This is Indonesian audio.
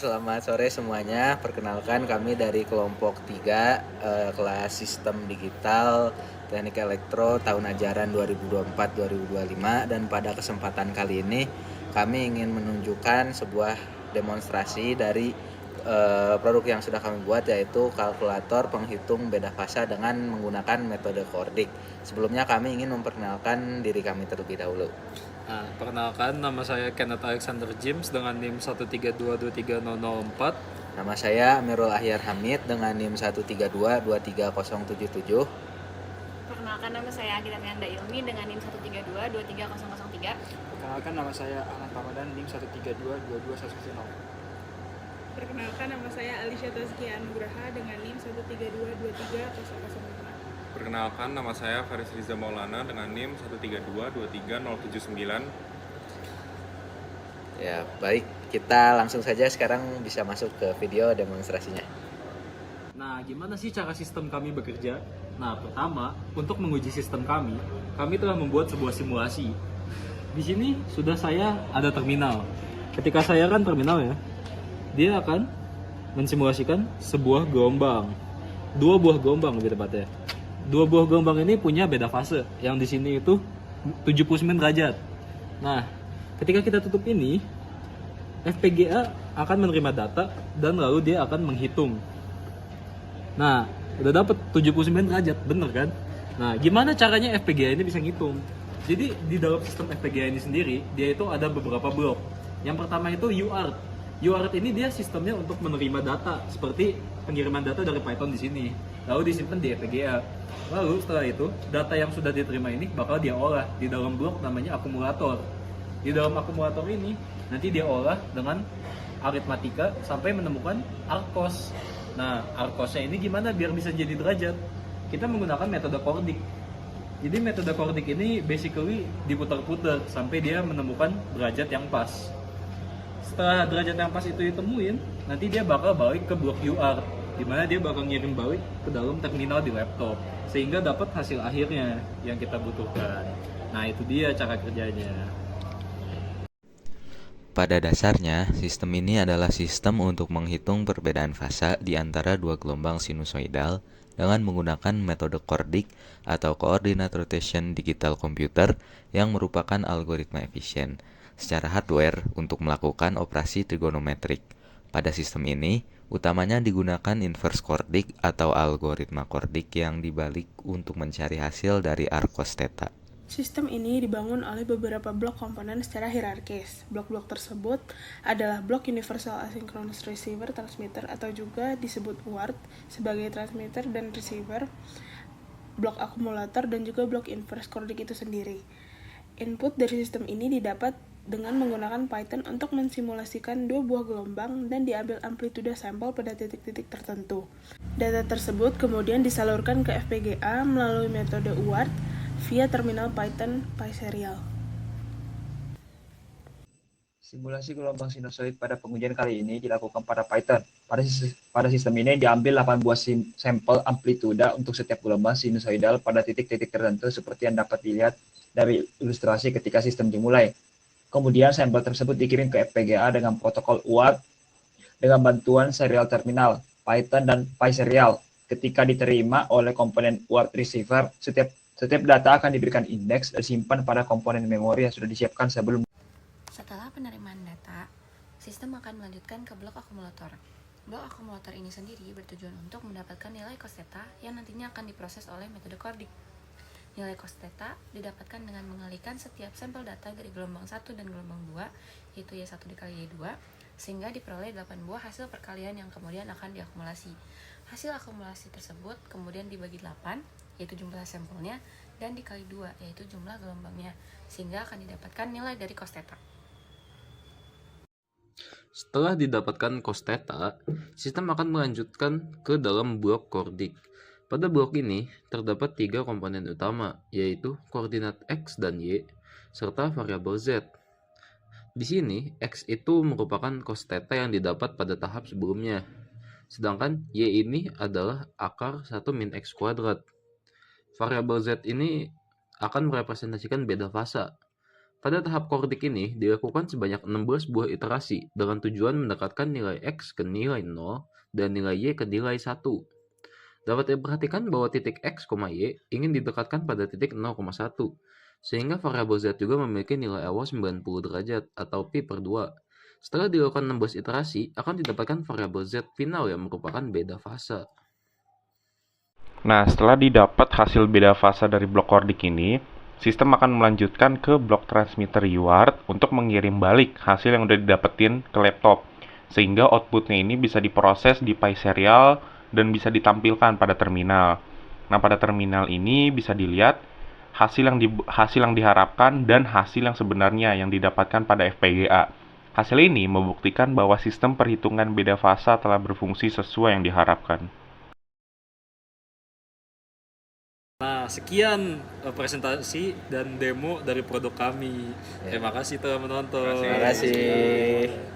selamat sore semuanya. Perkenalkan kami dari kelompok 3 kelas Sistem Digital Teknik Elektro tahun ajaran 2024-2025, dan pada kesempatan kali ini kami ingin menunjukkan sebuah demonstrasi dari produk yang sudah kami buat, yaitu kalkulator penghitung beda fasa dengan menggunakan metode Cordic. Sebelumnya kami ingin memperkenalkan diri kami terlebih dahulu. Nah, perkenalkan, nama saya Kenneth Alexander James dengan NIM 132230004. Nama saya Amirul Ahyar Hamid dengan NIM 132-23077. Perkenalkan, nama saya Agita Meanda Ilmi dengan NIM 132-23003. Perkenalkan, nama saya Ahmad Ramadan, NIM 132-22110. Perkenalkan, nama saya Alicia Tazkia Anugraha dengan NIM 132-23005. Perkenalkan, nama saya Faris Riza Maulana dengan NIM 132-23079. Ya, baik. Kita langsung saja sekarang bisa masuk ke video demonstrasinya. Nah, gimana sih cara sistem kami bekerja? Nah, pertama, untuk menguji sistem kami telah membuat sebuah simulasi. Di sini sudah saya ada terminal. Ketika saya kan terminal ya, dia akan mensimulasikan sebuah gelombang. Dua buah gelombang lebih tepatnya. Dua buah gelombang ini punya beda fase, yang di sini itu 79 derajat. Nah, ketika kita tutup ini, FPGA akan menerima data dan lalu dia akan menghitung. Nah, udah dapet 79 derajat, bener kan? Nah, gimana caranya FPGA ini bisa ngitung? Jadi di dalam sistem FPGA ini sendiri, dia itu ada beberapa blok. Yang pertama itu UART. UART ini dia sistemnya untuk menerima data, seperti pengiriman data dari Python di sini, lalu disimpan di FPGA. Lalu setelah itu, data yang sudah diterima ini bakal dia olah di dalam blok namanya akumulator. Di dalam akumulator ini, nanti dia olah dengan aritmatika sampai menemukan arcos. Nah, arcosnya ini gimana biar bisa jadi derajat? Kita menggunakan metode Cordic. Jadi metode Cordic ini basically diputar-putar sampai dia menemukan derajat yang pas. Setelah derajat yang pas itu ditemuin, nanti dia bakal balik ke blok UART, di mana dia bakal ngirim balik ke dalam terminal di laptop, sehingga dapat hasil akhirnya yang kita butuhkan. Nah, itu dia cara kerjanya. Pada dasarnya, sistem ini adalah sistem untuk menghitung perbedaan fasa di antara dua gelombang sinusoidal dengan menggunakan metode Cordic atau Coordinate Rotation Digital Computer, yang merupakan algoritma efisien secara hardware untuk melakukan operasi trigonometrik. Pada sistem ini, utamanya digunakan inverse Cordic atau algoritma Cordic yang dibalik untuk mencari hasil dari arcos theta. Sistem ini dibangun oleh beberapa blok komponen secara hierarkis. Blok-blok tersebut adalah blok Universal Asynchronous Receiver Transmitter atau juga disebut UART sebagai transmitter dan receiver, blok akumulator, dan juga blok inverse Cordic itu sendiri. Input dari sistem ini didapat dengan menggunakan Python untuk mensimulasikan dua buah gelombang dan diambil amplitude sampel pada titik-titik tertentu. Data tersebut kemudian disalurkan ke FPGA melalui metode UART via terminal Python PySerial. Simulasi gelombang sinusoid pada pengujian kali ini dilakukan pada Python. Pada sistem ini diambil 8 buah sampel amplitude untuk setiap gelombang sinusoidal pada titik-titik tertentu seperti yang dapat dilihat dari ilustrasi ketika sistem dimulai. Kemudian sampel tersebut dikirim ke FPGA dengan protokol UART dengan bantuan serial terminal, Python dan PySerial. Ketika diterima oleh komponen UART receiver, setiap data akan diberikan indeks dan disimpan pada komponen memori yang sudah disiapkan sebelum. Setelah penerimaan data, sistem akan melanjutkan ke blok akumulator. Blok akumulator ini sendiri bertujuan untuk mendapatkan nilai cos theta yang nantinya akan diproses oleh metode Cordic. Nilai cos theta didapatkan dengan mengalihkan setiap sampel data dari gelombang 1 dan gelombang 2, yaitu Y1 dikali Y2, sehingga diperoleh 8 buah hasil perkalian yang kemudian akan diakumulasi. Hasil akumulasi tersebut kemudian dibagi 8, yaitu jumlah sampelnya, dan dikali 2, yaitu jumlah gelombangnya, sehingga akan didapatkan nilai dari cos theta. Setelah didapatkan cos theta, sistem akan melanjutkan ke dalam blok Cordic. Pada blok ini terdapat 3 komponen utama, yaitu koordinat X dan Y, serta variabel Z. Di sini, X itu merupakan cos theta yang didapat pada tahap sebelumnya, sedangkan Y ini adalah akar 1 min X kuadrat. Variabel Z ini akan merepresentasikan beda fasa. Pada tahap kordik ini dilakukan sebanyak 16 buah iterasi dengan tujuan mendekatkan nilai X ke nilai 0 dan nilai Y ke nilai 1. Dapat diperhatikan bahwa titik X, Y ingin didekatkan pada titik 0,1, sehingga variabel Z juga memiliki nilai awal 90 derajat atau pi per 2. Setelah dilakukan 16 iterasi, akan didapatkan variabel Z final yang merupakan beda fasa. Nah, setelah didapat hasil beda fasa dari blok kordik ini, sistem akan melanjutkan ke blok transmitter UART untuk mengirim balik hasil yang udah didapetin ke laptop, sehingga outputnya ini bisa diproses di PI serial dan bisa ditampilkan pada terminal. Nah, pada terminal ini bisa dilihat hasil yang diharapkan dan hasil yang sebenarnya yang didapatkan pada FPGA. Hasil ini membuktikan bahwa sistem perhitungan beda fasa telah berfungsi sesuai yang diharapkan. Nah, sekian presentasi dan demo dari produk kami. Terima kasih telah menonton. Terima kasih.